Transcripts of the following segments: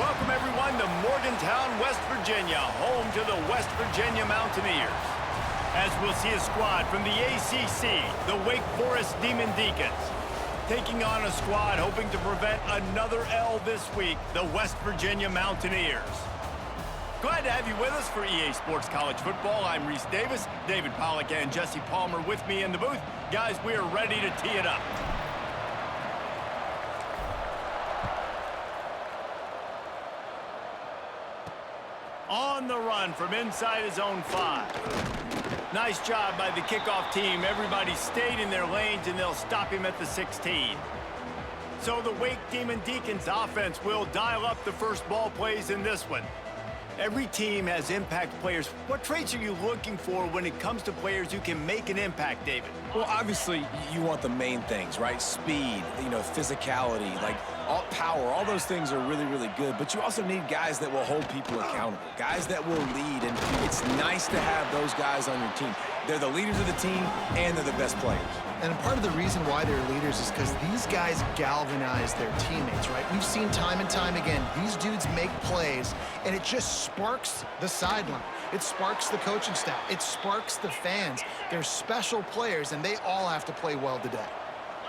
Welcome, everyone, to Morgantown, West Virginia, home to the West Virginia Mountaineers. As we'll see a squad from the ACC, the Wake Forest Deacons, taking on a squad hoping to prevent another L this week, the West Virginia Mountaineers. Glad to have you with us for EA Sports College Football. I'm Reese Davis, David Pollack and Jesse Palmer with me in the booth. Guys, we are ready to tee it up. On the run from inside his own 5. Nice job by the kickoff team. Everybody stayed in their lanes, and they'll stop him at the 16. So the Wake Deacons offense will dial up the first ball plays in this one. Every team has impact players. What traits are you looking for when it comes to players who can make an impact, David? Well, obviously, you want the main things, right? Speed, physicality, all power. All those things are really, really good. But you also need guys that will hold people accountable, guys that will lead. And it's nice to have those guys on your team. They're the leaders of the team, and they're the best players. And part of the reason why they're leaders is because these guys galvanize their teammates, right? We've seen time and time again, these dudes make plays, and it just sparks the sideline. It sparks the coaching staff. It sparks the fans. They're special players, and they all have to play well today.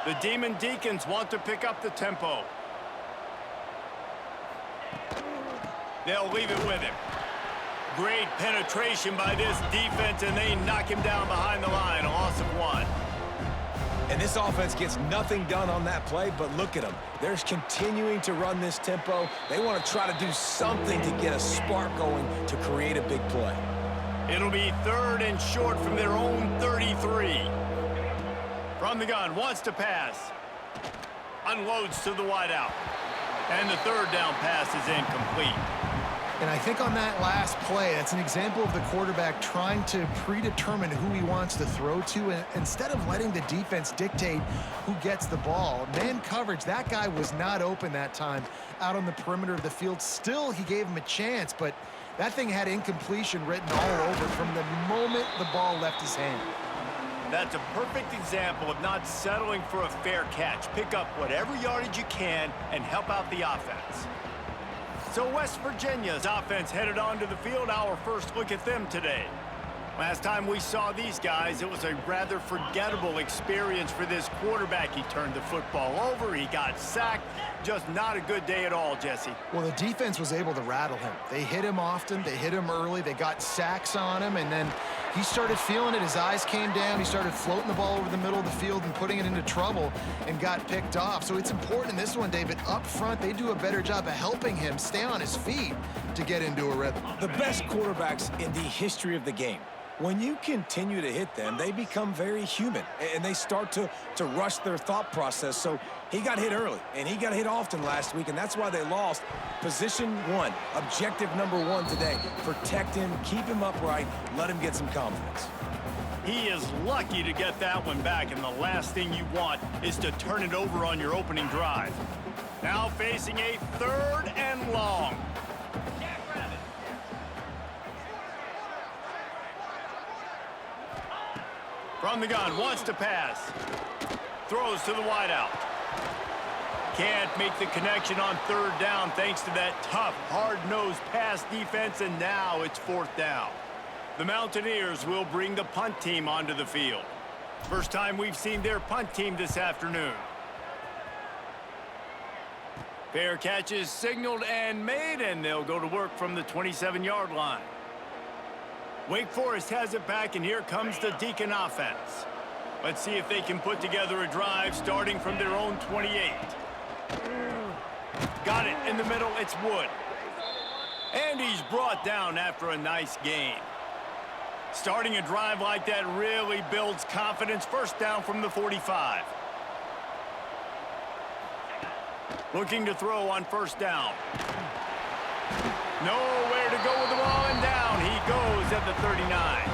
The Deacons want to pick up the tempo. They'll leave it with him. Great penetration by this defense, and they knock him down behind the line, a loss of 1. And this offense gets nothing done on that play, but look at them. They're continuing to run this tempo. They want to try to do something to get a spark going to create a big play. It'll be 3rd and short from their own 33. From the gun, wants to pass. Unloads to the wideout. And the 3rd down pass is incomplete. And I think on that last play, that's an example of the quarterback trying to predetermine who he wants to throw to. And instead of letting the defense dictate who gets the ball, man coverage, that guy was not open that time out on the perimeter of the field. Still, he gave him a chance, but that thing had incompletion written all over from the moment the ball left his hand. That's a perfect example of not settling for a fair catch. Pick up whatever yardage you can and help out the offense. So West Virginia's offense headed onto the field. Our first look at them today. Last time we saw these guys, it was a rather forgettable experience for this quarterback. He turned the football over. He got sacked. Just not a good day at all, Jesse. Well, the defense was able to rattle him. They hit him often. They hit him early. They got sacks on him, and then he started feeling it. His eyes came down. He started floating the ball over the middle of the field and putting it into trouble and got picked off. So it's important in this one, David, up front, they do a better job of helping him stay on his feet to get into a rhythm. The best quarterbacks in the history of the game, when you continue to hit them, they become very human, and they start to rush their thought process. So he got hit early, and he got hit often last week, and that's why they lost. Position 1, objective number 1 today. Protect him, keep him upright, let him get some confidence. He is lucky to get that one back, and the last thing you want is to turn it over on your opening drive. Now facing a 3rd and long. From the gun, wants to pass. Throws to the wideout. Can't make the connection on 3rd down thanks to that tough, hard-nosed pass defense, and now it's 4th down. The Mountaineers will bring the punt team onto the field. First time we've seen their punt team this afternoon. Fair catch is signaled and made, and they'll go to work from the 27-yard line. Wake Forest has it back, and here comes the Deacon offense. Let's see if they can put together a drive starting from their own 28. Got it in the middle, it's Wood. And he's brought down after a nice gain. Starting a drive like that really builds confidence. First down from the 45. Looking to throw on 1st down. Nowhere to go with the ball, and down he goes at the 39.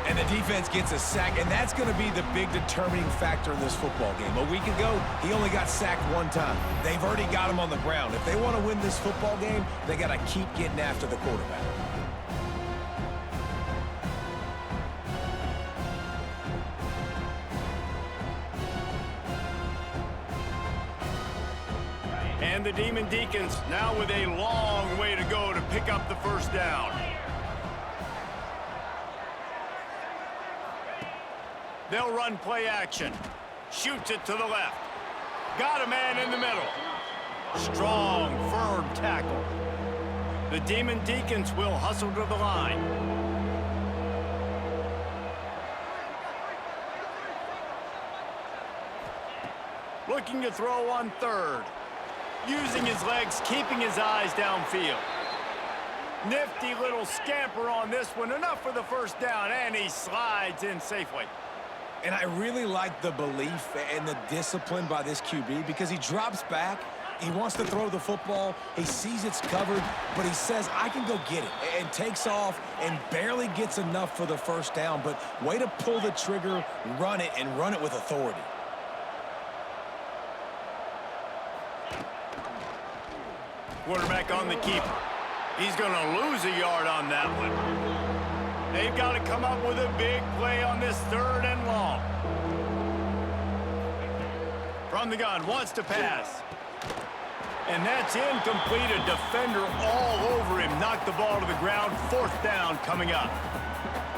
And the defense gets a sack, and that's going to be the big determining factor in this football game. A week ago, he only got sacked 1 time. They've already got him on the ground. If they want to win this football game, they got to keep getting after the quarterback. And the Demon Deacons now with a long way to go to pick up the first down. They'll run play action. Shoots it to the left. Got a man in the middle. Strong, firm tackle. The Demon Deacons will hustle to the line. Looking to throw on third. Using his legs, keeping his eyes downfield. Nifty little scamper on this one. Enough for the first down, and he slides in safely. And I really like the belief and the discipline by this QB because he drops back. He wants to throw the football. He sees it's covered, but he says, I can go get it, and takes off and barely gets enough for the first down. But way to pull the trigger, run it, and run it with authority. Quarterback on the keeper. He's going to lose a yard on that one. They've got to come up with a big play on this third and long. From the gun, wants to pass. And that's incomplete. A defender all over him. Knocked the ball to the ground. Fourth down coming up.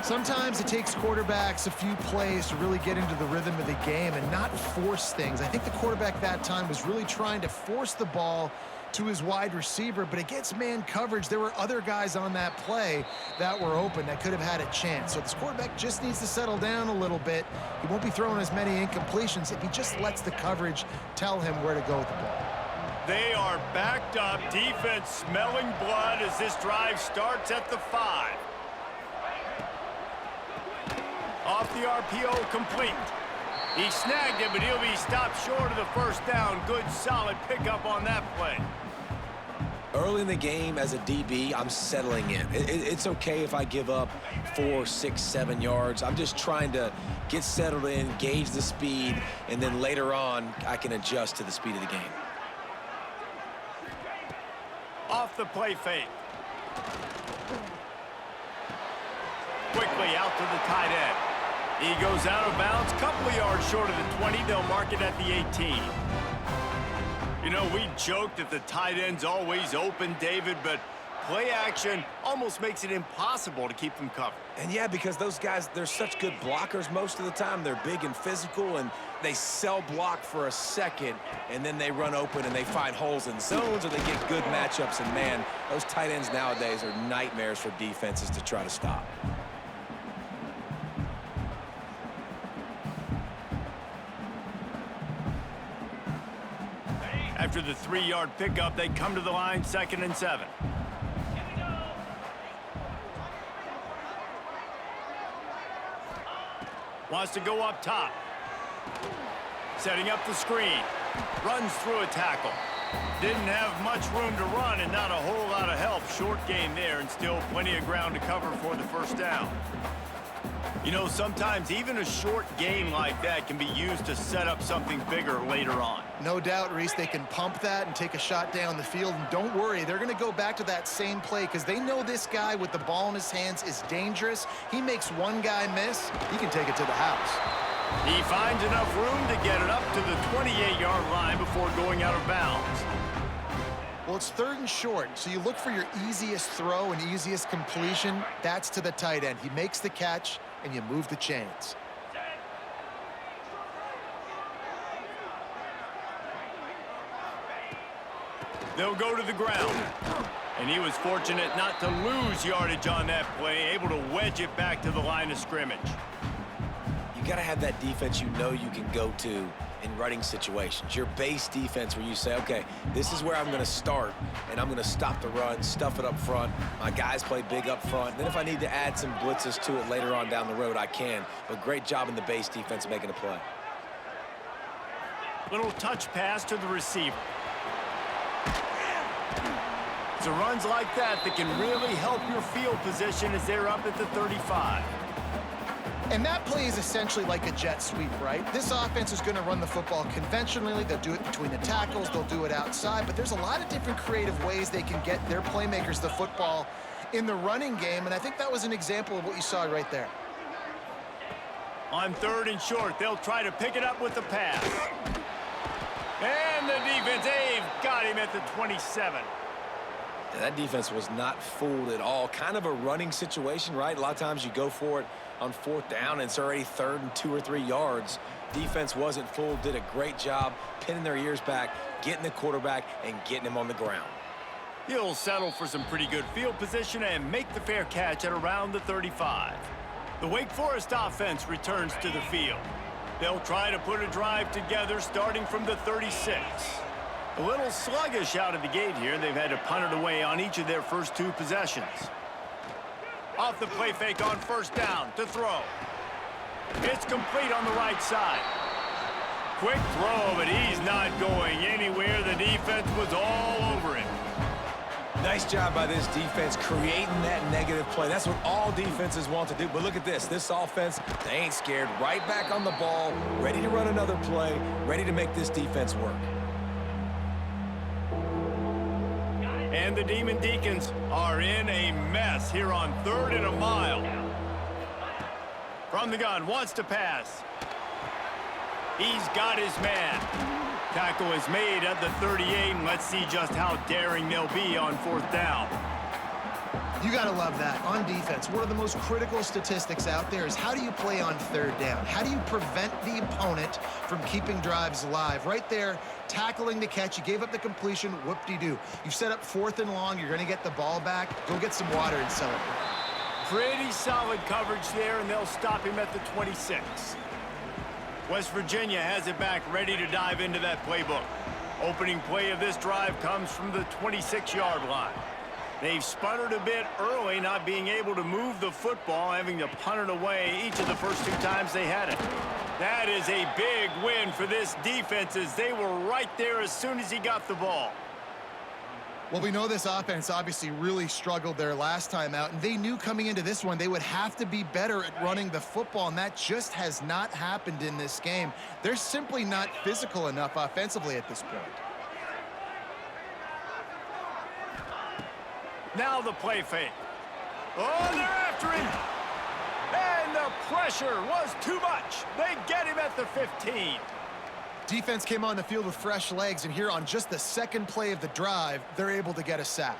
Sometimes it takes quarterbacks a few plays to really get into the rhythm of the game and not force things. I think the quarterback that time was really trying to force the ball to his wide receiver, but against man coverage, there were other guys on that play that were open that could have had a chance. So this quarterback just needs to settle down a little bit. He won't be throwing as many incompletions if he just lets the coverage tell him where to go with the ball. They are backed up. Defense smelling blood as this drive starts at the 5. Off the RPO, complete. He snagged it, but he'll be stopped short of the first down. Good, solid pickup on that play. Early in the game, as a DB, I'm settling in. It's okay if I give up 4, 6, 7 yards. I'm just trying to get settled in, gauge the speed, and then later on, I can adjust to the speed of the game. Off the play fake. Quickly out to the tight end. He goes out of bounds, couple of yards short of the 20. They'll mark it at the 18. You know, we joked that the tight end's always open, David, but play action almost makes it impossible to keep them covered. And yeah, because those guys, they're such good blockers most of the time. They're big and physical, and they cell block for a second, and then they run open and they find holes in zones, or they get good matchups. And man, those tight ends nowadays are nightmares for defenses to try to stop. After the 3-yard pickup, they come to the line, 2nd and 7. Wants to go up top. Setting up the screen. Runs through a tackle. Didn't have much room to run and not a whole lot of help. Short game there and still plenty of ground to cover for the first down. You know, sometimes even a short game like that can be used to set up something bigger later on. No doubt, Reese, they can pump that and take a shot down the field. And don't worry, they're going to go back to that same play because they know this guy with the ball in his hands is dangerous. He makes one guy miss, he can take it to the house. He finds enough room to get it up to the 28-yard line before going out of bounds. Well, it's 3rd and short, so you look for your easiest throw and easiest completion. That's to the tight end. He makes the catch, and you move the chains. They'll go to the ground. And he was fortunate not to lose yardage on that play, able to wedge it back to the line of scrimmage. You got to have that defense you know you can go to in running situations. Your base defense where you say, okay, this is where I'm going to start, and I'm going to stop the run, stuff it up front. My guys play big up front. Then if I need to add some blitzes to it later on down the road, I can. But great job in the base defense making a play. Little touch pass to the receiver. It's runs like that that can really help your field position as they're up at the 35. And that play is essentially like a jet sweep, right? This offense is going to run the football conventionally. They'll do it between the tackles. They'll do it outside. But there's a lot of different creative ways they can get their playmakers the football in the running game. And I think that was an example of what you saw right there. On 3rd and short, they'll try to pick it up with the pass. And the defense, they've got him at the 27. Yeah, that defense was not fooled at all. Kind of a running situation, right? A lot of times you go for it on 4th down, and it's already 3rd and 2 or 3 yards. Defense wasn't fooled, did a great job pinning their ears back, getting the quarterback, and getting him on the ground. He'll settle for some pretty good field position and make the fair catch at around the 35. The Wake Forest offense returns to the field. They'll try to put a drive together starting from the 36. A little sluggish out of the gate here. They've had to punt it away on each of their first 2 possessions. Off the play fake on 1st down to throw. It's complete on the right side. Quick throw, but he's not going anywhere. The defense was all over him. Nice job by this defense creating that negative play. That's what all defenses want to do. But look at this. This offense, they ain't scared. Right back on the ball, ready to run another play, ready to make this defense work. And the Demon Deacons are in a mess here on 3rd and a mile. From the gun, wants to pass. He's got his man. Tackle is made at the 38, and let's see just how daring they'll be on 4th down. You got to love that. On defense, one of the most critical statistics out there is how do you play on 3rd down? How do you prevent the opponent from keeping drives alive? Right there, tackling the catch. You gave up the completion. Whoop-de-doo. You set up 4th and long. You're going to get the ball back. Go get some water and celebrate. Pretty solid coverage there, and they'll stop him at the 26. West Virginia has it back, ready to dive into that playbook. Opening play of this drive comes from the 26-yard line. They've sputtered a bit early, not being able to move the football, having to punt it away each of the first 2 times they had it. That is a big win for this defense, as they were right there as soon as he got the ball. Well, we know this offense obviously really struggled their last time out, and they knew coming into this one they would have to be better at running the football, and that just has not happened in this game. They're simply not physical enough offensively at this point. Now the play fake. Oh, they're after him. And the pressure was too much. They get him at the 15. Defense came on the field with fresh legs, and here on just the 2nd play of the drive, they're able to get a sack.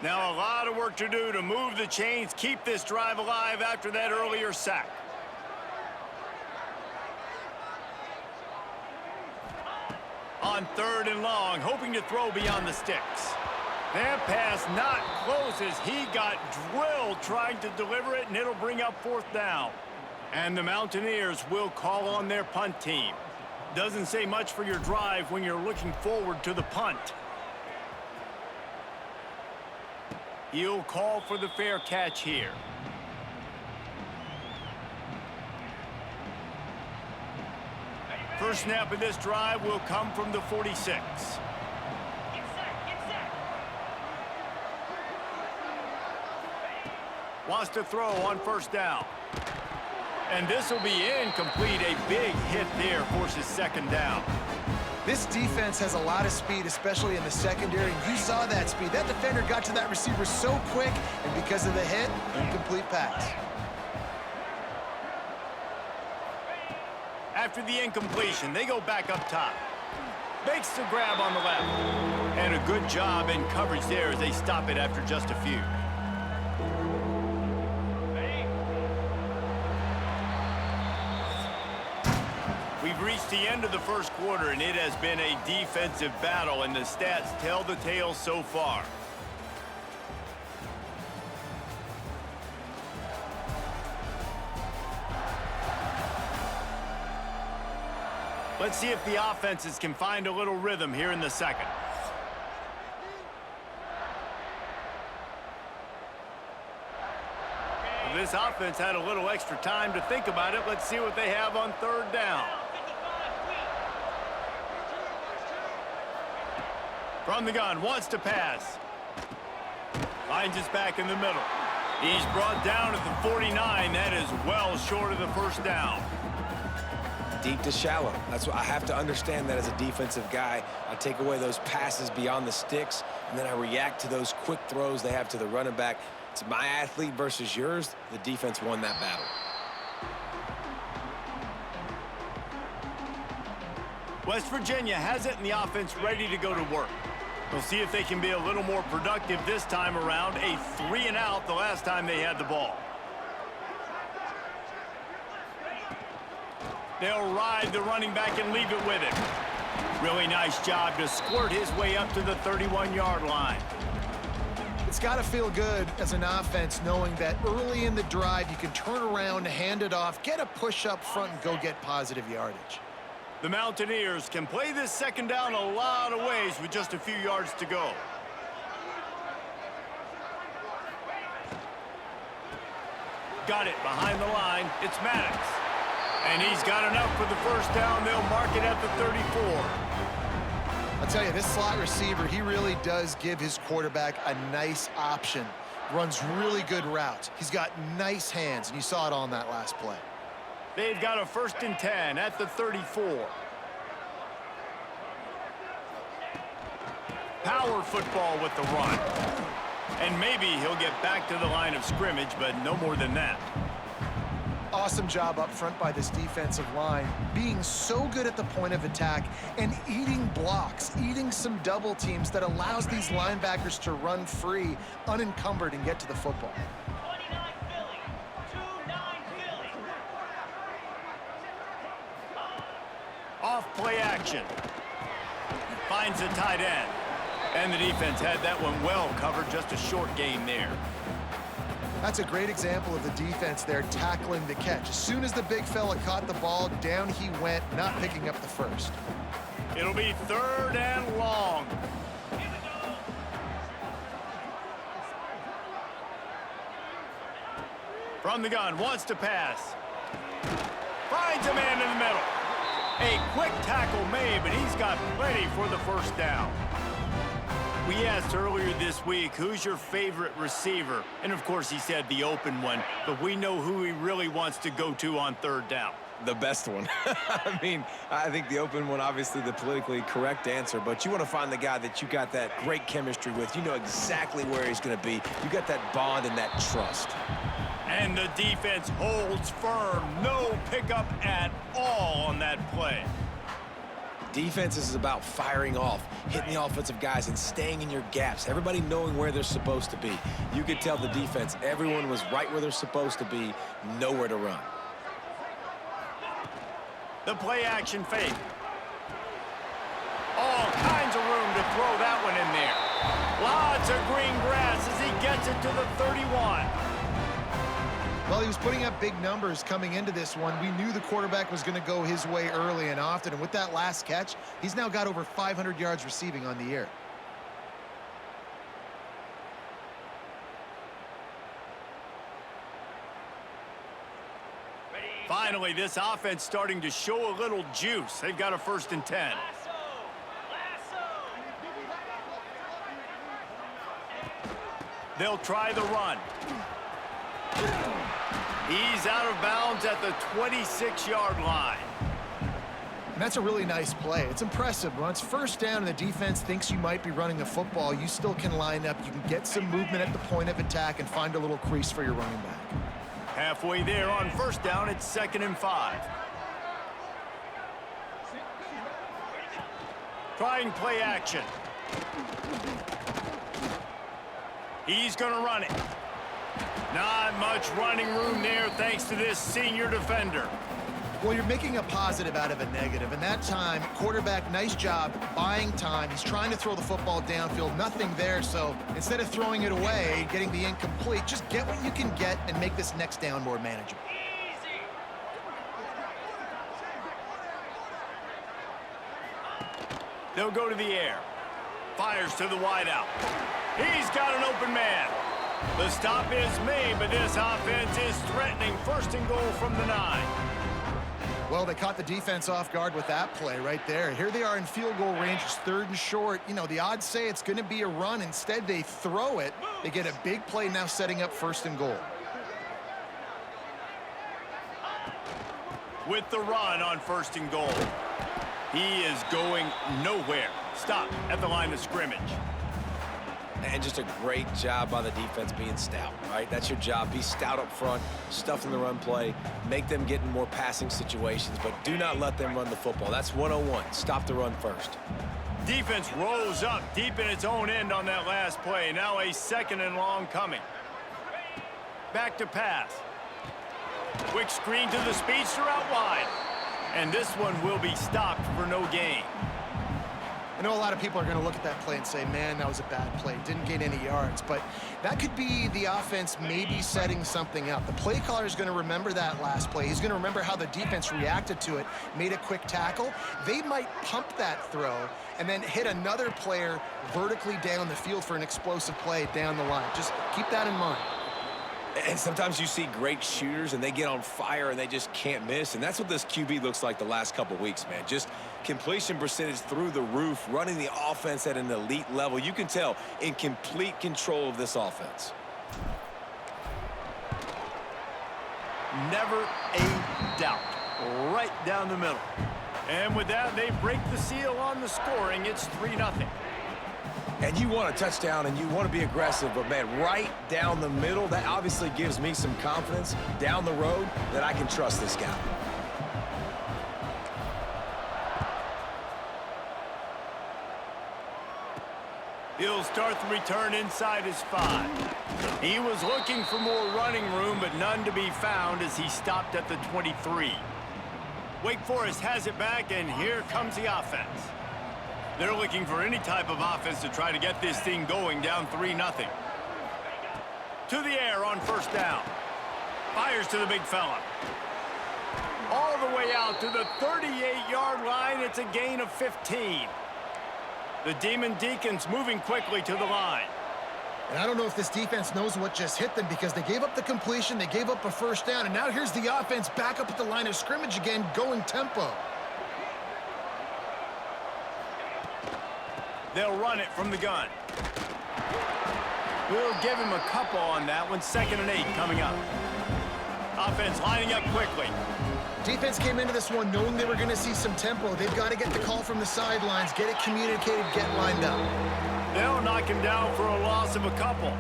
Now a lot of work to do to move the chains, keep this drive alive after that earlier sack. On 3rd and long, hoping to throw beyond the sticks. That pass not close as he got drilled trying to deliver it, and it'll bring up 4th down. And the Mountaineers will call on their punt team. Doesn't say much for your drive when you're looking forward to the punt. He'll call for the fair catch here. First snap of this drive will come from the 46. Wants to throw on 1st down. And this will be incomplete. A big hit there forces 2nd down. This defense has a lot of speed, especially in the secondary. You saw that speed. That defender got to that receiver so quick, and because of the hit, incomplete pass. After the incompletion, they go back up top. Makes the grab on the left. And a good job in coverage there as they stop it after just a few. We've reached the end of the first quarter, and it has been a defensive battle, and the stats tell the tale so far. Let's see if the offenses can find a little rhythm here in the 2nd. This offense had a little extra time to think about it. Let's see what they have on 3rd down. From the gun, wants to pass. Finds us back in the middle. He's brought down at the 49. That is well short of the 1st down. Deep to shallow. That's what I have to understand that as a defensive guy. I take away those passes beyond the sticks, and then I react to those quick throws they have to the running back. It's my athlete versus yours. The defense won that battle. West Virginia has it and the offense ready to go to work. We'll see if they can be a little more productive this time around. A 3-and-out the last time they had the ball. They'll ride the running back and leave it with him. Really nice job to squirt his way up to the 31-yard line. It's got to feel good as an offense knowing that early in the drive you can turn around, hand it off, get a push up front, and go get positive yardage. The Mountaineers can play this second down a lot of ways with just a few yards to go. Got it behind the line. It's Maddox. And he's got enough for the first down. They'll mark it at the 34. I'll tell you, this slot receiver, he really does give his quarterback a nice option. Runs really good routes. He's got nice hands, and you saw it on that last play. They've got a 1st and 10 at the 34. Power football with the run. And maybe he'll get back to the line of scrimmage, but no more than that. Awesome job up front by this defensive line, being so good at the point of attack and eating blocks, eating some double teams that allows these linebackers to run free, unencumbered, and get to the football. Off play action. Finds a tight end. And the defense had that one well covered, just a short gain there. That's a great example of the defense there tackling the catch. As soon as the big fella caught the ball, down he went, not picking up the first. It'll be 3rd and long. From the gun, wants to pass. Finds a man in the middle. A quick tackle made, but he's got plenty for the first down. We asked earlier this week, who's your favorite receiver? And of course he said the open one, but we know who he really wants to go to on 3rd down. The best one. I mean, I think the open one, obviously the politically correct answer, but you want to find the guy that you got that great chemistry with. You know exactly where he's going to be. You got that bond and that trust. And the defense holds firm. No pickup at all on that play. Defense is about firing off, hitting the offensive guys, and staying in your gaps. Everybody knowing where they're supposed to be. You could tell the defense, everyone was right where they're supposed to be, nowhere to run. The play action fake. All kinds of room to throw that one in there. Lots of green grass as he gets it to the 31. Well, he was putting up big numbers coming into this one. We knew the quarterback was going to go his way early and often. And with that last catch, he's now got over 500 yards receiving on the year. Finally, this offense starting to show a little juice. They've got a 1st and 10. They'll try the run. He's out of bounds at the 26-yard line. And that's a really nice play. It's impressive. When it's 1st down and the defense thinks you might be running the football, you still can line up. You can get some movement at the point of attack and find a little crease for your running back. Halfway there on 1st down, it's 2nd and 5. Trying play action. He's going to run it. Not much running room there thanks to this senior defender. Well, you're making a positive out of a negative. And that time, quarterback, nice job buying time. He's trying to throw the football downfield. Nothing there. So instead of throwing it away, getting the incomplete, just get what you can get and make this next down more manageable. They'll go to the air. Fires to the wideout. He's got an open man. The stop is made, but this offense is threatening 1st and goal from the 9. Well, they caught the defense off guard with that play right there. Here they are in field goal range. It's 3rd and short. You know, the odds say it's going to be a run. Instead, they throw it. They get a big play now setting up 1st and goal. With the run on 1st and goal. He is going nowhere. Stop at the line of scrimmage. And just a great job by the defense being stout, right? That's your job. Be stout up front, stuff in the run play, make them get in more passing situations, but do not let them run the football. That's 101. Stop the run first. Defense rose up deep in its own end on that last play. Now a second and long coming. Back to pass. Quick screen to the speedster out wide. And this one will be stopped for no gain. I know a lot of people are going to look at that play and say, man, that was a bad play. Didn't gain any yards. But that could be the offense maybe setting something up. The play caller is going to remember that last play. He's going to remember how the defense reacted to it, made a quick tackle. They might pump that throw and then hit another player vertically down the field for an explosive play down the line. Just keep that in mind. And sometimes you see great shooters, and they get on fire, and they just can't miss. And that's what this QB looks like the last couple weeks, man. Just completion percentage through the roof, running the offense at an elite level. You can tell in complete control of this offense. Never a doubt. Right down the middle. And with that, they break the seal on the scoring. It's 3-0. And you want a touchdown, and you want to be aggressive, but, man, right down the middle, that obviously gives me some confidence down the road that I can trust this guy. He'll start the return inside his 5. He was looking for more running room, but none to be found as he stopped at the 23. Wake Forest has it back, and here comes the offense. They're looking for any type of offense to try to get this thing going, down 3-0. To the air on first down. Fires to the big fella. All the way out to the 38-yard line. It's a gain of 15. The Deacons moving quickly to the line. And I don't know if this defense knows what just hit them, because they gave up the completion, they gave up a first down, and now here's the offense back up at the line of scrimmage again, going tempo. They'll run it from the gun. We'll give him a couple on that one. 2nd and 8 coming up. Offense lining up quickly. Defense came into this one knowing they were going to see some tempo. They've got to get the call from the sidelines, get it communicated, get lined up. They'll knock him down for a loss of a couple.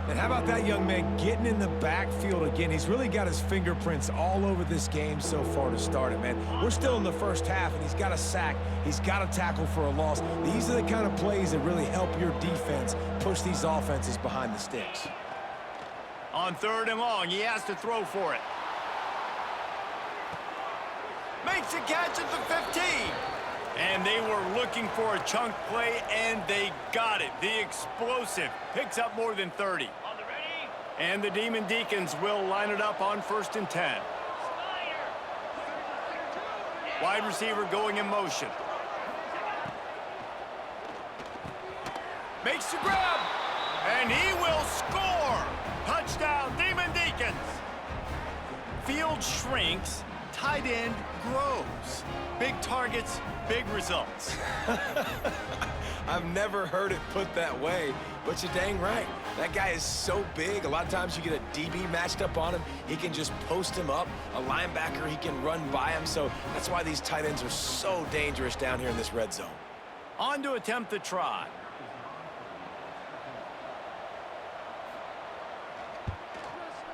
And how about that young man getting in the backfield again? He's really got his fingerprints all over this game so far to start it, man. We're still in the first half, and he's got a sack. He's got a tackle for a loss. These are the kind of plays that really help your defense push these offenses behind the sticks. On 3rd and long, he has to throw for it. Makes a catch at the 15. And they were looking for a chunk play, and they got it. The explosive picks up more than 30. And the Deacons will line it up on 1st and 10. Wide receiver going in motion. Makes the grab, and he will score. Touchdown, Deacons. Field shrinks, tight end grows. Big targets, big results. I've never heard it put that way, but you're dang right. That guy is so big. A lot of times you get a DB matched up on him. He can just post him up. A linebacker, he can run by him. So that's why these tight ends are so dangerous down here in this red zone. On to attempt the try.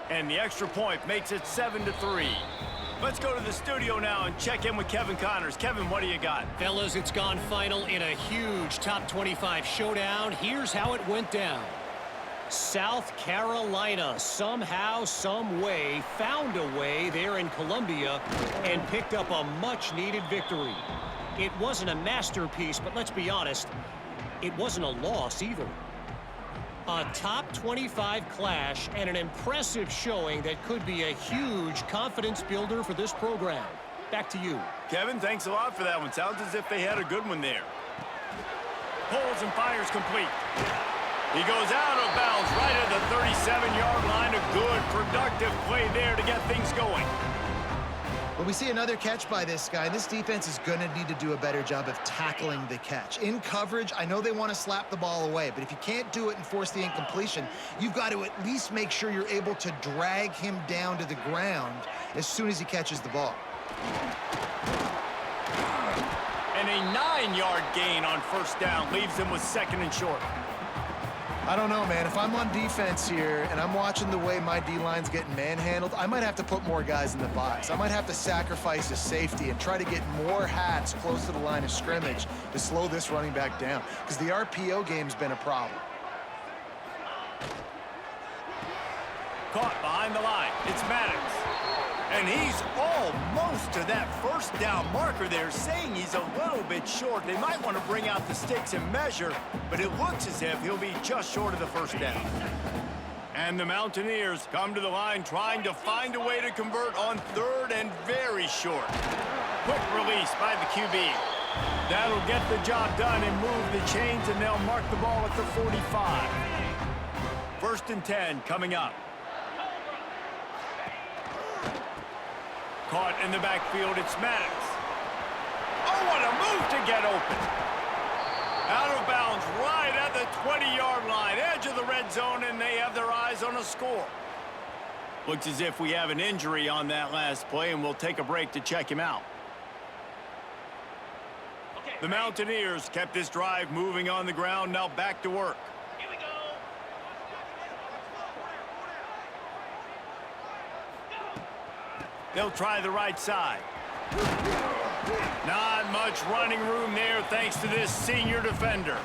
And the extra point makes it 7-3. Let's go to the studio now and check in with Kevin Connors. Kevin, what do you got? Fellas, it's gone final in a huge top 25 showdown. Here's how it went down. South Carolina somehow, some way, found a way there in Columbia and picked up a much-needed victory. It wasn't a masterpiece, but let's be honest, it wasn't a loss either. A top 25 clash and an impressive showing that could be a huge confidence builder for this program. Back to you. Kevin, thanks a lot for that one. Sounds as if they had a good one there. Pulls and fires complete. He goes out of bounds right at the 37-yard line. A good, productive play there to get things going. But we see another catch by this guy. This defense is going to need to do a better job of tackling the catch. In coverage, I know they want to slap the ball away, but if you can't do it and force the incompletion, you've got to at least make sure you're able to drag him down to the ground as soon as he catches the ball. And a 9-yard gain on first down leaves them with 2nd and short. I don't know, man. If I'm on defense here and I'm watching the way my D-line's getting manhandled, I might have to put more guys in the box. I might have to sacrifice a safety and try to get more hats close to the line of scrimmage to slow this running back down, because the RPO game's been a problem. Caught behind the line. It's Maddox. And he's almost to that first down marker there, saying he's a little bit short. They might want to bring out the sticks and measure, but it looks as if he'll be just short of the first down. And the Mountaineers come to the line trying to find a way to convert on third and very short. Quick release by the QB. That'll get the job done and move the chains, and they'll mark the ball at the 45. 1st and 10 coming up. Caught in the backfield, it's Maddox. Oh, what a move to get open. Out of bounds right at the 20-yard line, edge of the red zone, and they have their eyes on a score. Looks as if we have an injury on that last play, and we'll take a break to check him out. The Mountaineers kept this drive moving on the ground, now back to work. Here we go. They'll try the right side. Not much running room there thanks to this senior defender.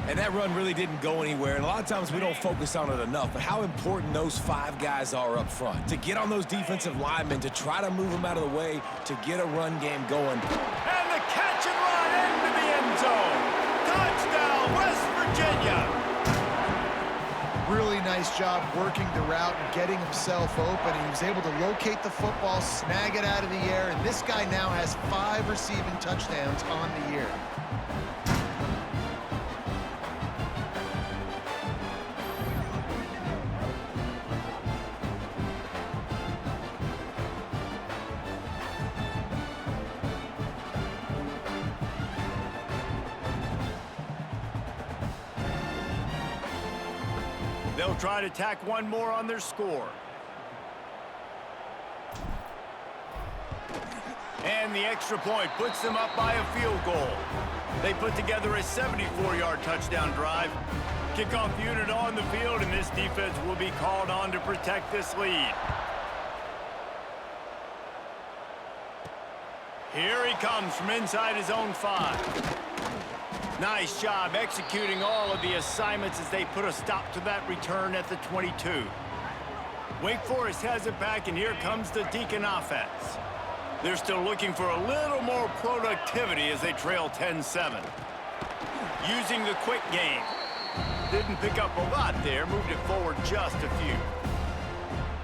And that run really didn't go anywhere, and a lot of times we don't focus on it enough, but how important those 5 guys are up front. To get on those defensive linemen, to try to move them out of the way, to get a run game going. And the catch and run into the end zone. Touchdown, West Virginia. Really nice job working the route and getting himself open. He was able to locate the football, snag it out of the air, and this guy now has 5 receiving touchdowns on the year. They'll try to tack one more on their score. And the extra point puts them up by a field goal. They put together a 74-yard touchdown drive. Kickoff unit on the field, and this defense will be called on to protect this lead. Here he comes from inside his own 5. Nice job executing all of the assignments as they put a stop to that return at the 22. Wake Forest has it back, and here comes the Deacon offense. They're still looking for a little more productivity as they trail 10-7. Using the quick game. Didn't pick up a lot there, moved it forward just a few.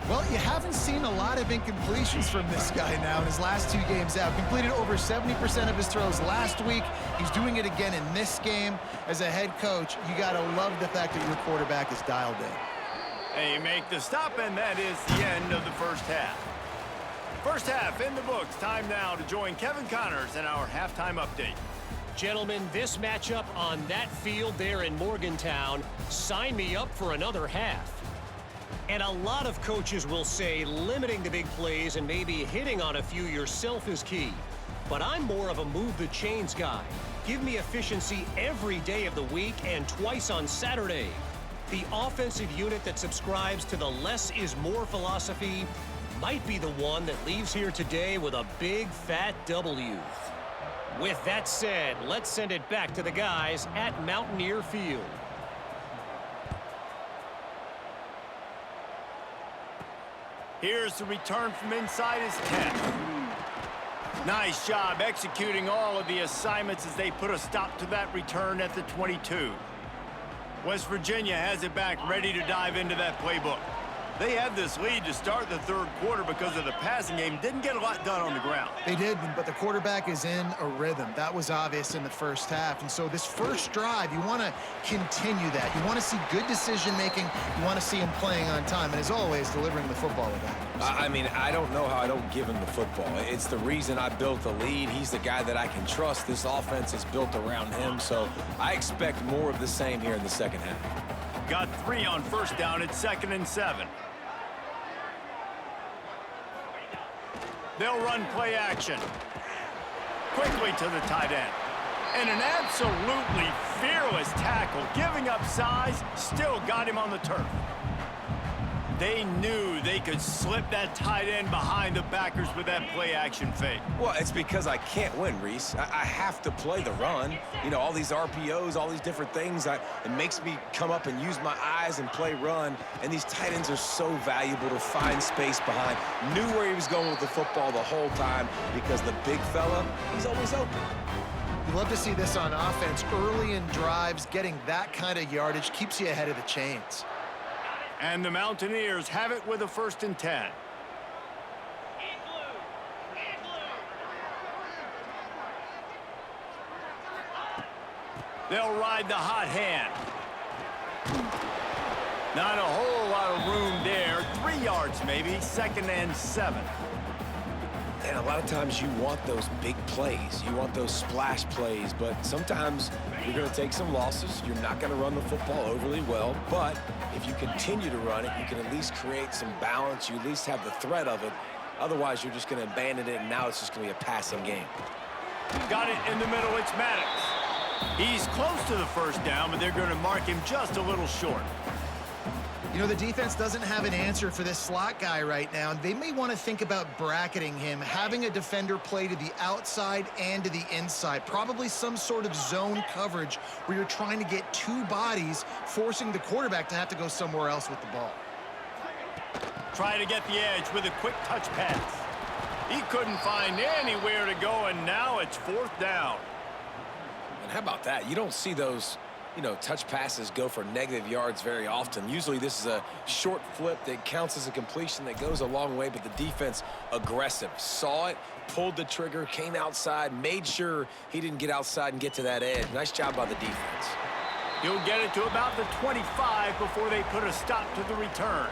Well, you haven't seen a lot of incompletions from this guy now in his last 2 games out. Completed over 70% of his throws last week. He's doing it again in this game. As a head coach, you got to love the fact that your quarterback is dialed in. They make the stop, and that is the end of the first half. First half in the books. Time now to join Kevin Connors in our halftime update. Gentlemen, this matchup on that field there in Morgantown, sign me up for another half. And a lot of coaches will say limiting the big plays and maybe hitting on a few yourself is key. But I'm more of a move the chains guy. Give me efficiency every day of the week and twice on Saturday. The offensive unit that subscribes to the less is more philosophy might be the one that leaves here today with a big fat W. With that said, let's send it back to the guys at Mountaineer Field. Here's the return from inside his 10. Nice job executing all of the assignments as they put a stop to that return at the 22. West Virginia has it back, ready to dive into that playbook. They had this lead to start the 3rd quarter because of the passing game. Didn't get a lot done on the ground. They did, but the quarterback is in a rhythm. That was obvious in the first half. And so this first drive, you want to continue that. You want to see good decision-making. You want to see him playing on time. And as always, delivering the football with that. I mean, I don't know how I don't give him the football. It's the reason I built the lead. He's the guy that I can trust. This offense is built around him. So I expect more of the same here in the second half. Got 3 on first down at 2nd and 7. They'll run play action. Quickly to the tight end. And an absolutely fearless tackle, giving up size, still got him on the turf. They knew they could slip that tight end behind the backers with that play-action fake. Well, it's because I can't win, Reese. I have to play the run. You know, all these RPOs, all these different things. It makes me come up and use my eyes and play run. And these tight ends are so valuable to find space behind. Knew where he was going with the football the whole time because the big fella, he's always open. You love to see this on offense. Early in drives, getting that kind of yardage keeps you ahead of the chains. And the Mountaineers have it with a 1st and 10. They'll ride the hot hand. Not a whole lot of room there. 3 yards maybe, 2nd and 7. And a lot of times you want those big plays. You want those splash plays, but sometimes you're going to take some losses. You're not going to run the football overly well, but if you continue to run it, you can at least create some balance. You at least have the threat of it. Otherwise, you're just going to abandon it, and now it's just going to be a passing game. Got it in the middle. It's Maddox. He's close to the 1st down, but they're going to mark him just a little short. You know, the defense doesn't have an answer for this slot guy right now. They may want to think about bracketing him, having a defender play to the outside and to the inside. Probably some sort of zone coverage where you're trying to get 2 bodies, forcing the quarterback to have to go somewhere else with the ball. Try to get the edge with a quick touch pass. He couldn't find anywhere to go, and now it's 4th down. And how about that? You don't see those, you know, touch passes go for negative yards very often. Usually this is a short flip that counts as a completion that goes a long way, but the defense aggressive. Saw it, pulled the trigger, came outside, made sure he didn't get outside and get to that edge. Nice job by the defense. He'll get it to about the 25 before they put a stop to the return.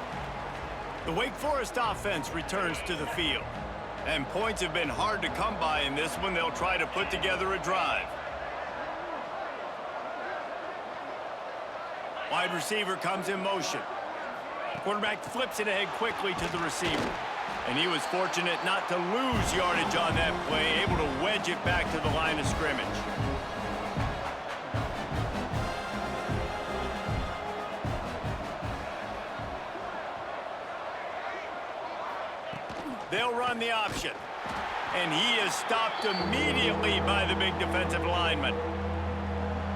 The Wake Forest offense returns to the field. And points have been hard to come by in this one. They'll try to put together a drive. Wide receiver comes in motion. Quarterback flips it ahead quickly to the receiver. And he was fortunate not to lose yardage on that play, able to wedge it back to the line of scrimmage. They'll run the option. And he is stopped immediately by the big defensive lineman.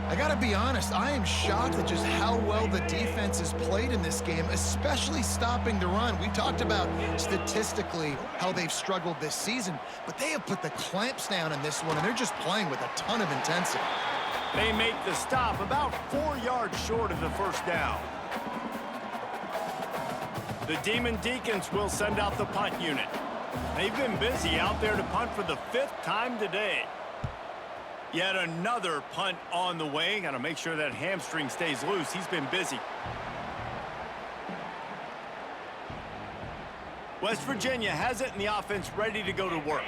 I got to be honest, I am shocked at just how well the defense has played in this game, especially stopping the run. We talked about statistically how they've struggled this season, but they have put the clamps down in this one, and they're just playing with a ton of intensity. They make the stop about 4 yards short of the 1st down. The Deacons will send out the punt unit. They've been busy out there to punt for the 5th time today. Yet another punt on the way. Got to make sure that hamstring stays loose. He's been busy. West Virginia has it, and the offense ready to go to work.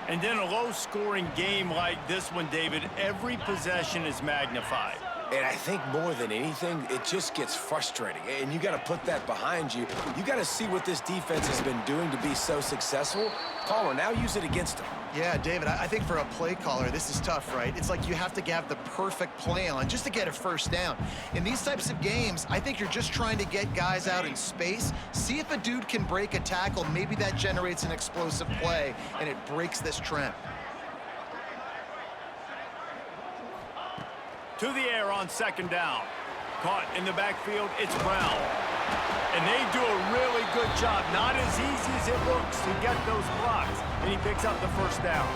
And in a low-scoring game like this one, David, every possession is magnified. And I think more than anything, it just gets frustrating. And you got to put that behind you. You got to see what this defense has been doing to be so successful. Caller, now use it against them. Yeah, David, I think for a play caller, this is tough, right? It's like you have to have the perfect play on just to get a 1st down. In these types of games, I think you're just trying to get guys out in space, see if a dude can break a tackle. Maybe that generates an explosive play, and it breaks this trend. To the air on 2nd down. Caught in the backfield, it's Brown. And they do a really good job. Not as easy as it looks to get those blocks. And he picks up the 1st down.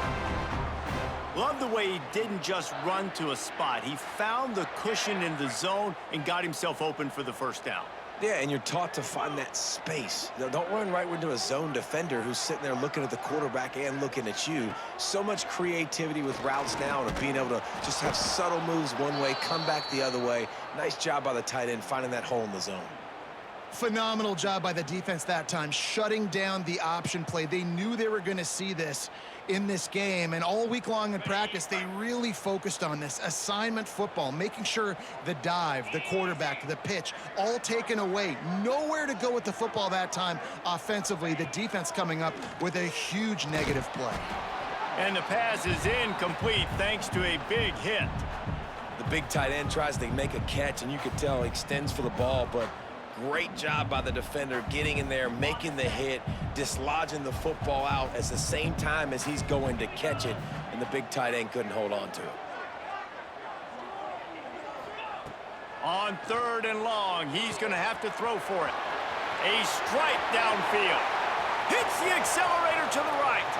Love the way he didn't just run to a spot. He found the cushion in the zone and got himself open for the 1st down. Yeah, and you're taught to find that space. Don't run right into a zone defender who's sitting there looking at the quarterback and looking at you. So much creativity with routes now and being able to just have subtle moves one way, come back the other way. Nice job by the tight end finding that hole in the zone. Phenomenal job by the defense that time, shutting down the option play. They knew they were going to see this in this game, and all week long in practice, they really focused on this assignment football, making sure the dive, the quarterback, the pitch, all taken away. Nowhere to go with the football that time offensively. The defense coming up with a huge negative play. And the pass is incomplete thanks to a big hit. The big tight end tries to make a catch, and you can tell he extends for the ball, but great job by the defender getting in there, making the hit, dislodging the football out at the same time as he's going to catch it, and the big tight end couldn't hold on to it. On 3rd and long, he's going to have to throw for it. A strike downfield. Hits the accelerator to the right.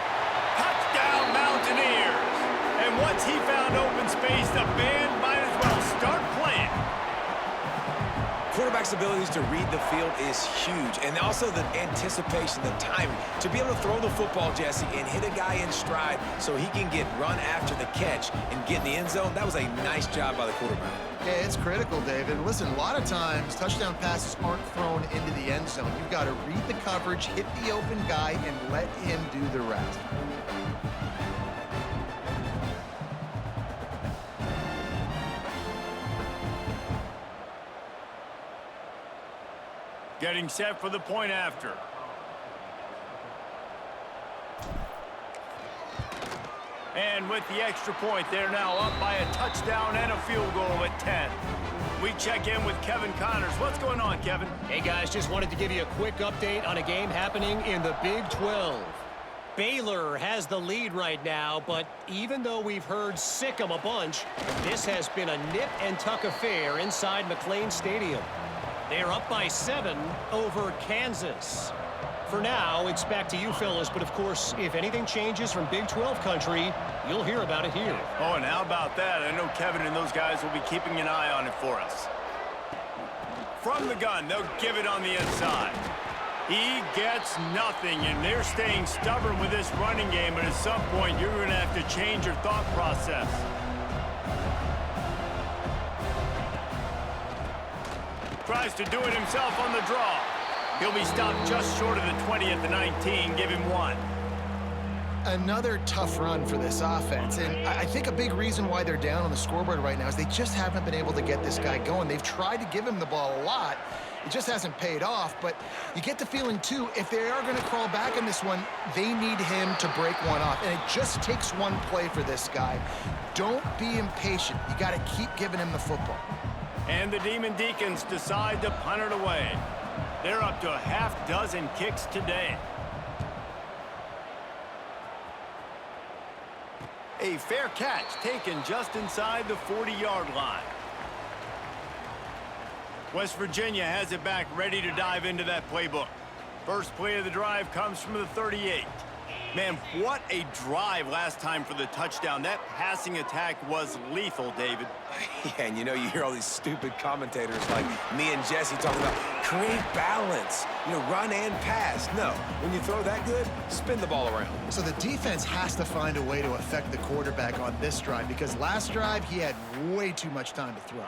Touchdown, Mountaineers. And once he found open space, the band might as well start playing. Quarterback's abilities to read the field is huge, and also the anticipation, the timing. To be able to throw the football, Jesse, and hit a guy in stride so he can get run after the catch and get in the end zone, that was a nice job by the quarterback. Yeah, it's critical, David. Listen, a lot of times touchdown passes aren't thrown into the end zone. You've got to read the coverage, hit the open guy, and let him do the rest. Getting set for the point after. And with the extra point, they're now up by a touchdown and a field goal at 10. We check in with Kevin Connors. What's going on, Kevin? Hey, guys, just wanted to give you a quick update on a game happening in the Big 12. Baylor has the lead right now, but even though we've heard sick 'em a bunch, this has been a nip-and-tuck affair inside McLean Stadium. They're up by 7 over Kansas. For now, it's back to you, fellas, but of course, if anything changes from Big 12 country, you'll hear about it here. Oh, and how about that? I know Kevin and those guys will be keeping an eye on it for us. From the gun, they'll give it on the inside. He gets nothing, and they're staying stubborn with this running game, but at some point, you're going to have to change your thought process. Tries to do it himself on the draw. He'll be stopped just short of the 20 at the 19. Give him 1. Another tough run for this offense, and I think a big reason why they're down on the scoreboard right now is they just haven't been able to get this guy going. They've tried to give him the ball a lot. It just hasn't paid off, but you get the feeling, too, if they are going to crawl back in this one, they need him to break one off, and it just takes one play for this guy. Don't be impatient. You got to keep giving him the football. And the Demon Deacons decide to punt it away. They're up to a half-dozen kicks today. A fair catch taken just inside the 40-yard line. West Virginia has it back, ready to dive into that playbook. First play of the drive comes from the 38. Man, what a drive last time for the touchdown. That passing attack was lethal, David. Yeah, and you know, you hear all these stupid commentators like me and Jesse talking about create balance, you know, run and pass. No, when you throw that good, spin the ball around. So the defense has to find a way to affect the quarterback on this drive because last drive he had way too much time to throw.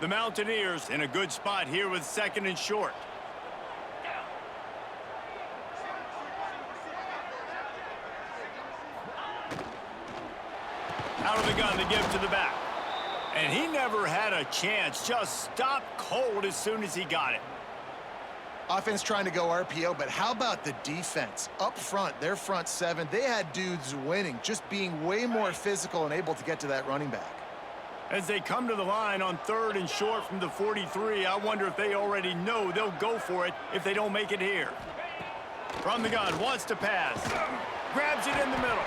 The Mountaineers in a good spot here with 2nd and short. Out of the gun to give to the back. And he never had a chance. Just stopped cold as soon as he got it. Offense trying to go RPO, but how about the defense? Up front, their front 7, they had dudes winning, just being way more physical and able to get to that running back. As they come to the line on 3rd and short from the 43, I wonder if they already know they'll go for it if they don't make it here. From the gun, wants to pass. Grabs it in the middle.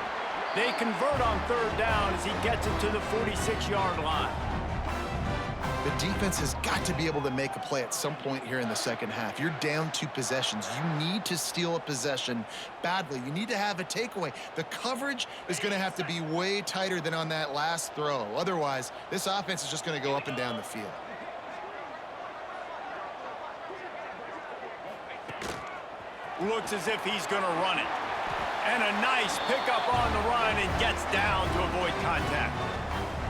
They convert on 3rd down as he gets it to the 46-yard line. The defense has got to be able to make a play at some point here in the second half. You're down 2 possessions. You need to steal a possession badly. You need to have a takeaway. The coverage is going to have to be way tighter than on that last throw. Otherwise, this offense is just going to go up and down the field. Looks as if he's going to run it. And a nice pickup on the run and gets down to avoid contact.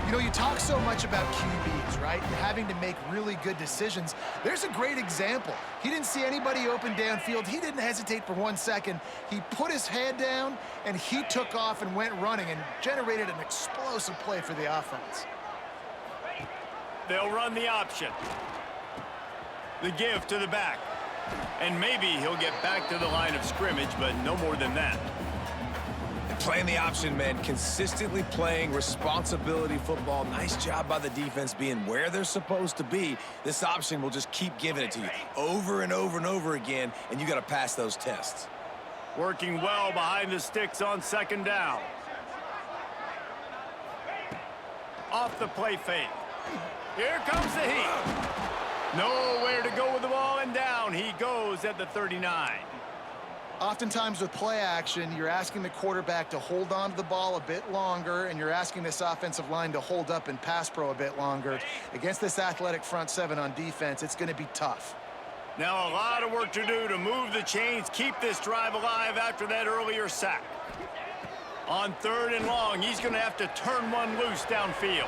You know, you talk so much about QBs, right? And having to make really good decisions. There's a great example. He didn't see anybody open downfield. He didn't hesitate for 1 second. He put his head down, and he took off and went running and generated an explosive play for the offense. They'll run the option. The give to the back. And maybe he'll get back to the line of scrimmage, but no more than that. Playing the option, man. Consistently playing responsibility football. Nice job by the defense being where they're supposed to be. This option will just keep giving it to you over and over and over again, and you got to pass those tests. Working well behind the sticks on second down. Off the play fake. Here comes the heat. Nowhere to go with the ball, and down he goes at the 39. Oftentimes with play action, you're asking the quarterback to hold on to the ball a bit longer, and you're asking this offensive line to hold up in pass pro a bit longer. Against this athletic front seven on defense, it's going to be tough. Now a lot of work to do to move the chains, keep this drive alive after that earlier sack. On 3rd and long, he's going to have to turn one loose downfield.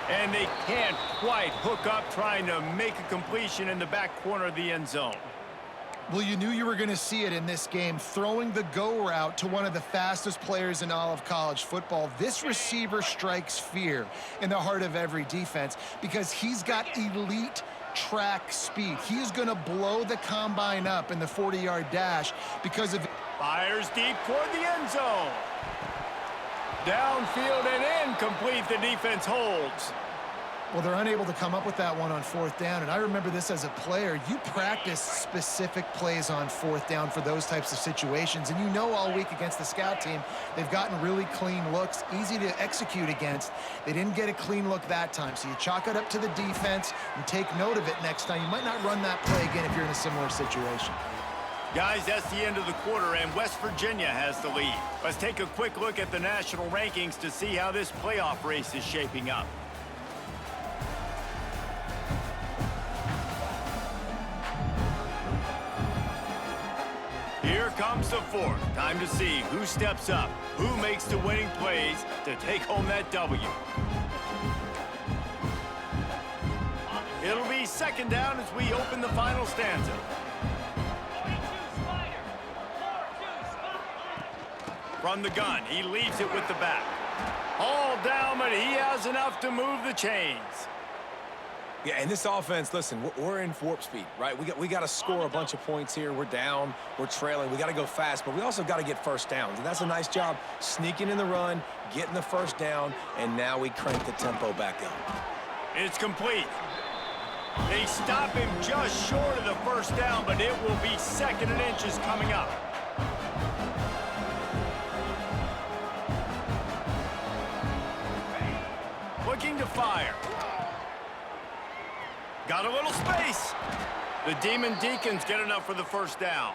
And they can't quite hook up trying to make a completion in the back corner of the end zone. Well, you knew you were going to see it in this game, throwing the go route to one of the fastest players in all of college football. This receiver strikes fear in the heart of every defense because he's got elite track speed. He's going to blow the combine up in the 40-yard dash because of... Fires deep toward the end zone. Downfield and incomplete. The defense holds. Well, they're unable to come up with that one on 4th down, and I remember this as a player. You practice specific plays on 4th down for those types of situations, and you know all week against the scout team, they've gotten really clean looks, easy to execute against. They didn't get a clean look that time, so you chalk it up to the defense and take note of it next time. You might not run that play again if you're in a similar situation. Guys, that's the end of the quarter, and West Virginia has the lead. Let's take a quick look at the national rankings to see how this playoff race is shaping up. Here comes the 4th. Time to see who steps up, who makes the winning plays to take home that W. It'll be 2nd down as we open the final stanza. From the gun, he leaves it with the back. All down, but he has enough to move the chains. Yeah, and this offense, listen, we're in warp speed, right? We got to score a bunch of points here. We're down, we're trailing. We got to go fast, but we also got to get first downs. And that's a nice job sneaking in the run, getting the first down, and now we crank the tempo back up. It's complete. They stop him just short of the first down, but it will be 2nd and inches coming up. Looking to fire. Got a little space. The Demon Deacons get enough for the first down.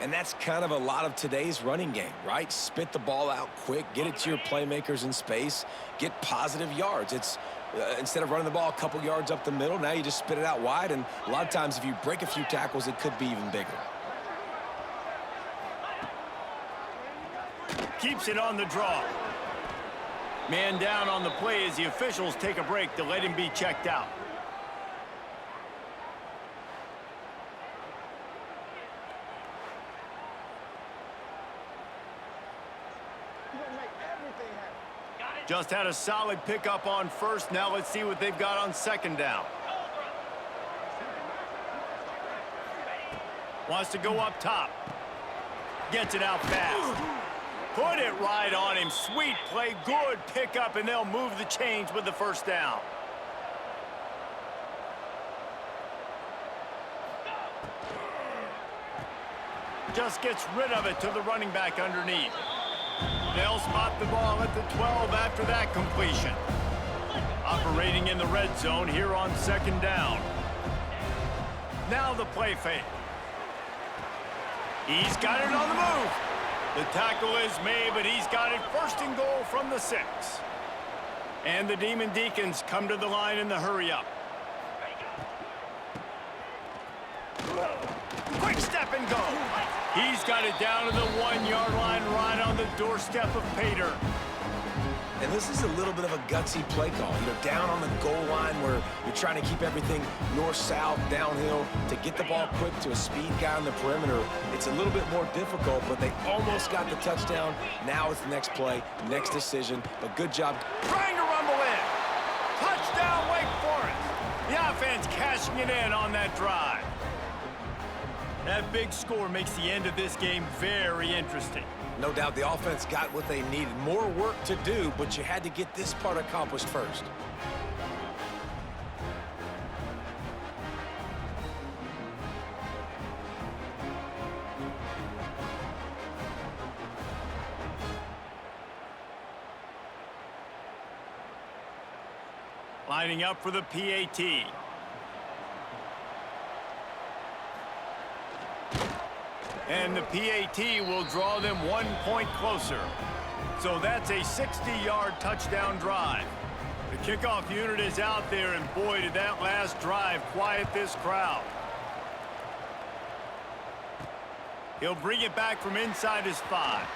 And that's kind of a lot of today's running game, right? Spit the ball out quick, get it to your playmakers in space, get positive yards. It's instead of running the ball a couple yards up the middle, now you just spit it out wide, and a lot of times if you break a few tackles, it could be even bigger. Keeps it on the draw. Man down on the play as the officials take a break to let him be checked out. Just had a solid pickup on 1st. Now let's see what they've got on 2nd down. Wants to go up top. Gets it out fast. Put it right on him. Sweet play. Good pickup, and they'll move the chains with the first down. Just gets rid of it to the running back underneath. They'll spot the ball at the 12 after that completion. Operating in the red zone here on 2nd down. Now the play fake. He's got it on the move. The tackle is made, but he's got it 1st and goal from the 6. And the Demon Deacons come to the line in the hurry-up. Quick step and go. He's got it down to the 1-yard line right on the doorstep of Pater. And this is a little bit of a gutsy play call. You know, down on the goal line where you're trying to keep everything north-south, downhill, to get the ball quick to a speed guy on the perimeter. It's a little bit more difficult, but they almost got the touchdown. Now it's the next play, next decision. But good job. Trying to rumble in. Touchdown, Wake Forest. The offense cashing it in on that drive. That big score makes the end of this game very interesting. No doubt the offense got what they needed. More work to do, but you had to get this part accomplished first. Lining up for the PAT. And the PAT will draw them 1 point closer. So that's a 60-yard touchdown drive. The kickoff unit is out there, and boy, did that last drive quiet this crowd. He'll bring it back from inside his 5.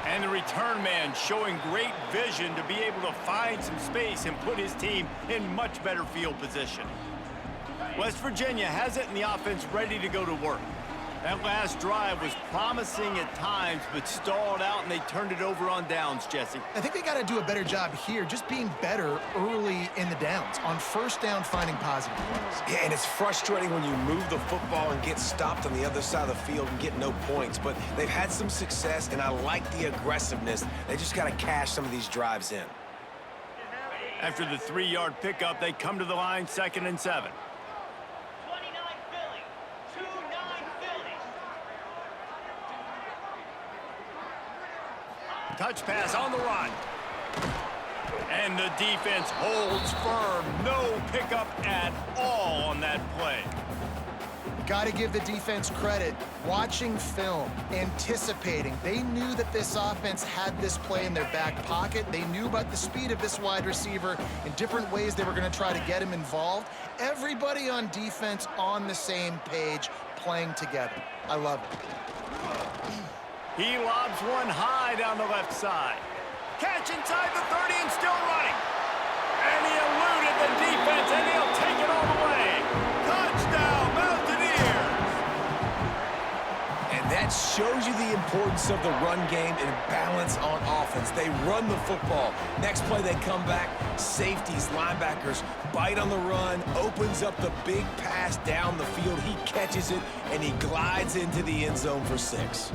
And the return man showing great vision to be able to find some space and put his team in much better field position. West Virginia has it in the offense ready to go to work. That last drive was promising at times, but stalled out, and they turned it over on downs, Jesse. I think they got to do a better job here, just being better early in the downs. On first down, finding positive plays. Yeah, and it's frustrating when you move the football and get stopped on the other side of the field and get no points. But they've had some success, and I like the aggressiveness. They just got to cash some of these drives in. After the 3-yard pickup, they come to the line, 2nd and 7. Touch pass on the run. And the defense holds firm. No pickup at all on that play. Got to give the defense credit. Watching film, anticipating. They knew that this offense had this play in their back pocket. They knew about the speed of this wide receiver and different ways they were going to try to get him involved. Everybody on defense on the same page, playing together. I love it. He lobs one high down the left side. Catch inside the 30 and still running. And he eluded the defense, and he'll take it all the way. Touchdown, Mountaineers! And that shows you the importance of the run game and balance on offense. They run the football. Next play, they come back. Safeties, linebackers, bite on the run, opens up the big pass down the field. He catches it, and he glides into the end zone for 6.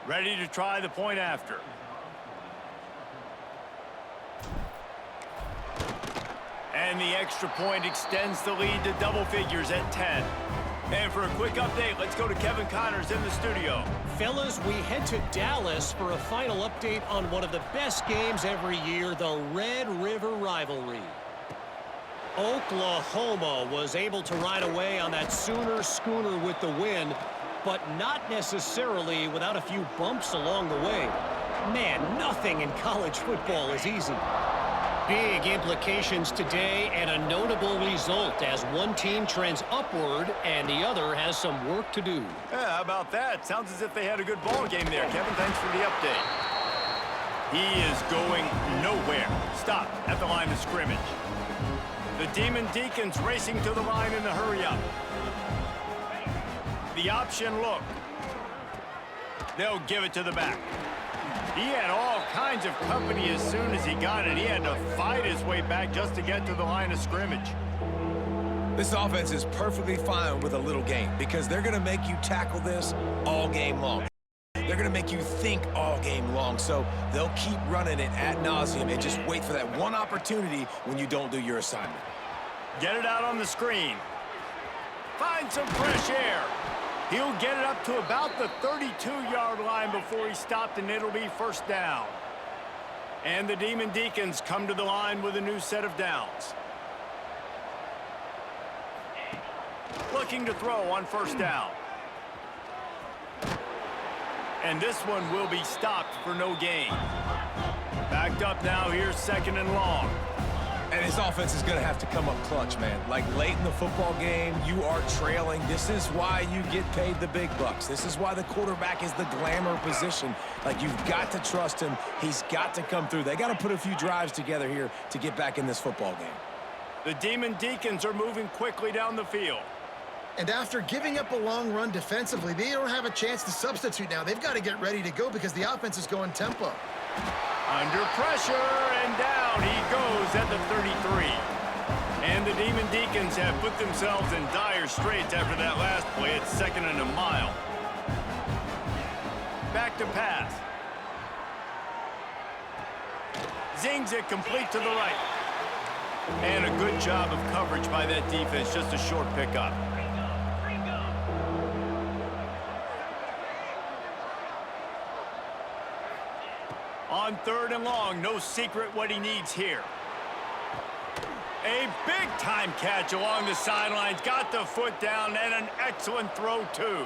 Ready to try the point after. And the extra point extends the lead to double figures at 10. And for a quick update, let's go to Kevin Connors in the studio. Fellas, we head to Dallas for a final update on one of the best games every year, the Red River rivalry. Oklahoma was able to ride away on that Sooner schooner with the win, but not necessarily without a few bumps along the way. Man, nothing in college football is easy. Big implications today and a notable result as one team trends upward and the other has some work to do. Yeah, how about that? Sounds as if they had a good ball game there. Kevin, thanks for the update. He is going nowhere. Stop at the line of scrimmage. The Deacons racing to the line in the hurry-up. The option look. They'll give it to the back. He had all kinds of company as soon as he got it. He had to fight his way back just to get to the line of scrimmage. This offense is perfectly fine with a little game because they're going to make you tackle this all game long. They're going to make you think all game long, so they'll keep running it ad nauseum and just wait for that one opportunity when you don't do your assignment. Get it out on the screen. Find some fresh air. He'll get it up to about the 32-yard line before he stopped, and it'll be first down. And the Deacons come to the line with a new set of downs. Looking to throw on first down. And this one will be stopped for no gain. Backed up now, here's 2nd and long. And his offense is going to have to come up clutch, man. Like late in the football game, you are trailing. This is why you get paid the big bucks. This is why the quarterback is the glamour position. Like, you've got to trust him. He's got to come through. They got to put a few drives together here to get back in this football game. The Deacons are moving quickly down the field. And after giving up a long run defensively, they don't have a chance to substitute now. They've got to get ready to go because the offense is going tempo. Under pressure, and down he goes at the 33. And the Demon Deacons have put themselves in dire straits after that last play. It's 2nd and a mile. Back to pass. Zings it complete to the right. And a good job of coverage by that defense. Just a short pickup. On 3rd and long, no secret what he needs here. A big-time catch along the sidelines. Got the foot down and an excellent throw, too.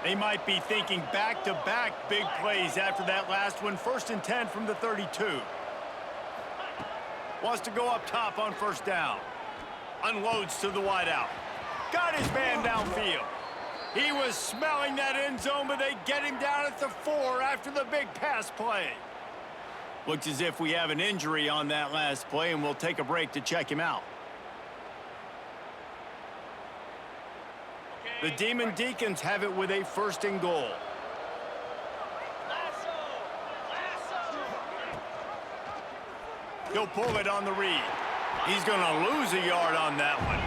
They might be thinking back-to-back big plays after that last one. 1st and 10 from the 32. Wants to go up top on 1st down. Unloads to the wideout. Got his man downfield. He was smelling that end zone, but they get him down at the 4 after the big pass play. Looks as if we have an injury on that last play, and we'll take a break to check him out. The Demon Deacons have it with a 1st and goal. He'll pull it on the read. He's going to lose a yard on that one.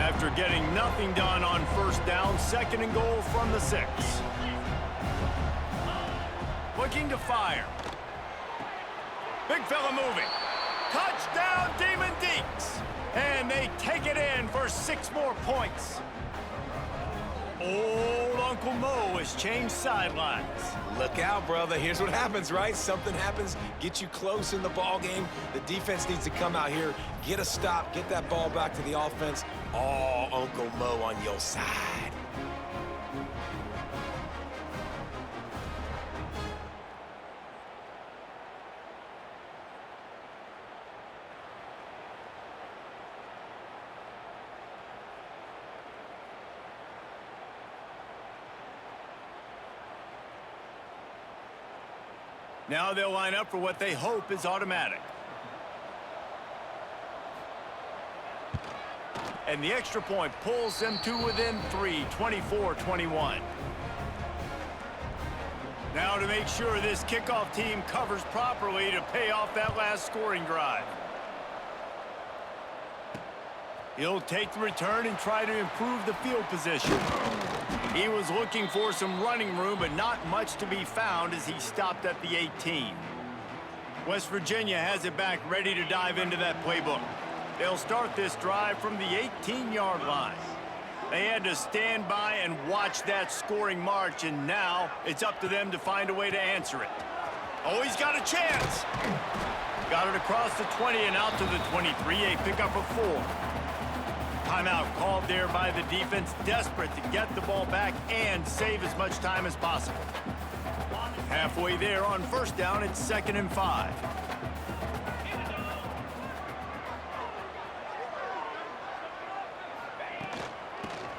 After getting nothing done on 1st down, 2nd and goal from the 6. Looking to fire. Big fella moving. Touchdown, Demon Deeks. And they take it in for 6 more points. Old Uncle Mo has changed sidelines. Look out, brother. Here's what happens, right? Something happens, get you close in the ball game. The defense needs to come out here, get a stop, get that ball back to the offense. Oh, Uncle Mo on your side. Now they'll line up for what they hope is automatic. And the extra point pulls them to within 3, 24-21. Now to make sure this kickoff team covers properly to pay off that last scoring drive. He'll take the return and try to improve the field position. He was looking for some running room, but not much to be found as he stopped at the 18. West Virginia has it back, ready to dive into that playbook. They'll start this drive from the 18-yard line. They had to stand by and watch that scoring march, and now it's up to them to find a way to answer it. Oh, he's got a chance. Got it across the 20 and out to the 23, a pickup of 4. Timeout called there by the defense, desperate to get the ball back and save as much time as possible. Halfway there on 1st down, it's 2nd and 5.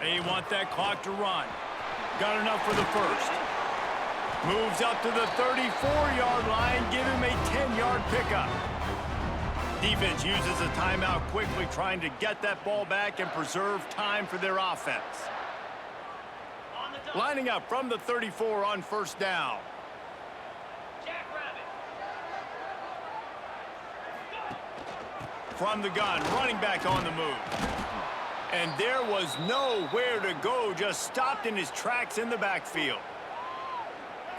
They want that clock to run. Got enough for the 1st. Moves up to the 34-yard line, give him a 10-yard pickup. Defense uses a timeout quickly, trying to get that ball back and preserve time for their offense. Lining up from the 34 on 1st down. From the gun, running back on the move. And there was nowhere to go, just stopped in his tracks in the backfield.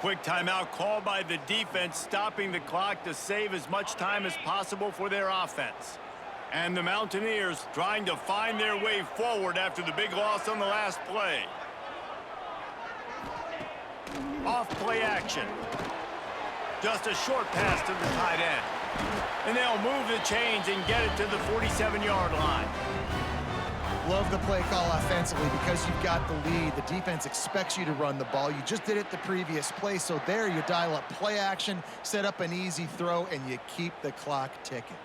Quick timeout called by the defense, stopping the clock to save as much time as possible for their offense. And the Mountaineers trying to find their way forward after the big loss on the last play. Off play action. Just a short pass to the tight end. And they'll move the chains and get it to the 47-yard line. Love the play call offensively because you've got the lead. The defense expects you to run the ball. You just did it the previous play, so there you dial up play action, set up an easy throw, and you keep the clock ticking.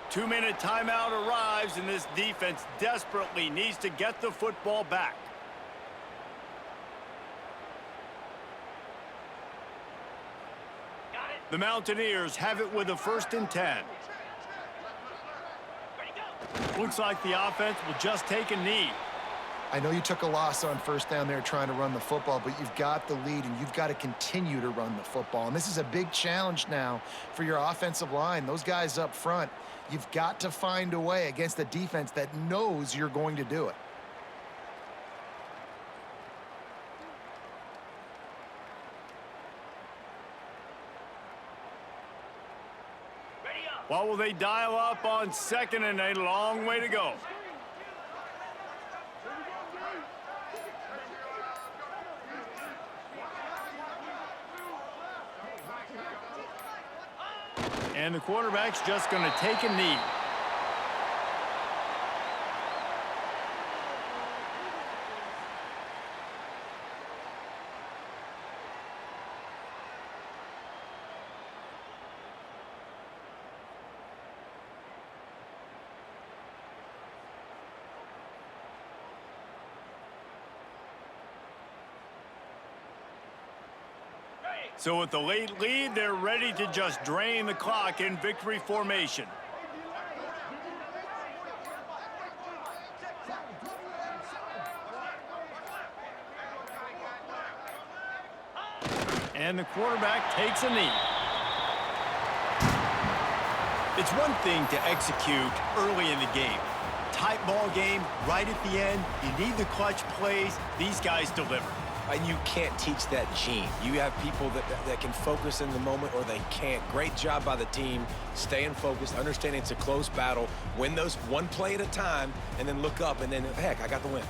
Two-minute timeout arrives, and this defense desperately needs to get the football back. The Mountaineers have it with a 1st and 10. Looks like the offense will just take a knee. I know you took a loss on first down there trying to run the football, but you've got the lead, and you've got to continue to run the football. And this is a big challenge now for your offensive line. Those guys up front, you've got to find a way against a defense that knows you're going to do it. What will they dial up on second and a long way to go? And the quarterback's just going to take a knee. So with the late lead, they're ready to just drain the clock in victory formation. And the quarterback takes a knee. It's one thing to execute early in the game. Tight ball game, right at the end. You need the clutch plays. These guys deliver. And you can't teach that gene. You have people that can focus in the moment or they can't. Great job by the team, staying focused, understanding it's a close battle, win those one play at a time, and then look up and then, heck, I got the win.